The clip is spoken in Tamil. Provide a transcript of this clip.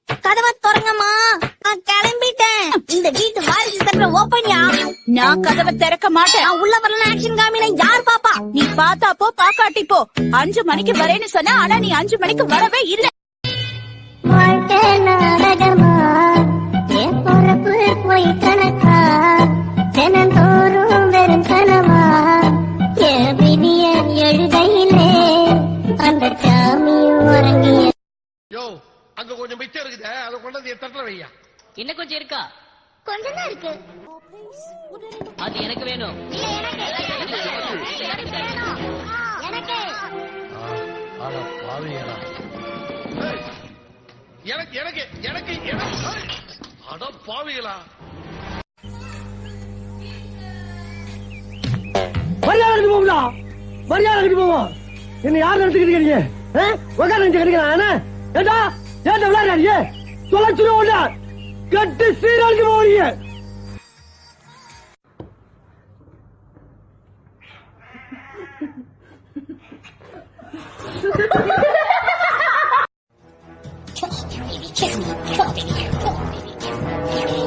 கதவை திறங்கம்மா, நான் கிளம்பிட்டேன். இந்த வீட்டு வாரிசு தட்டுற ஓப்பன்யா. நான் கதவை திறக்க மாட்டேன். நான் உள்ள வரல ஆக்ஷன் காமினா யார் பாப்பா? நீ பாத்தா போ, பாக்காட்டி போ. 5 மணிக்கு வரேன்னு சொன்ன, ஆனா நீ 5 மணிக்கு வரவே இல்ல. வாழ்க்கை நாடகமா, என் பொறப்பு போய் கணக்கா, தினந்தோறும் வெறும் கனவா, என் விதிய எழுதையிலே அந்த சாமி உறங்கிய. யோ, அங்க கொஞ்சம் மிச்சம் இருக்குது, அதை கொண்டு வந்து தட்டுல வையா. இன்னும் கொஞ்சம் இருக்கா? கொஞ்சம் தான் இருக்கு. அது எனக்கு வேணும். எனக்கு எனக்கு எனக்கு எனக்கு அட பாவிகளா. மரியாதை போகுதா? மரியாதை போவோம். என்ன யார் நடத்துக்கிறீங்க? உட்கார கிடைக்கிறான். ஏண்டா ஏண்டா விளையாடுறீங்க? தொலைச்சுருவோம்ல, கட்டு சீரழிஞ்சு போவீங்க. Kiss me, kiss me, kiss me.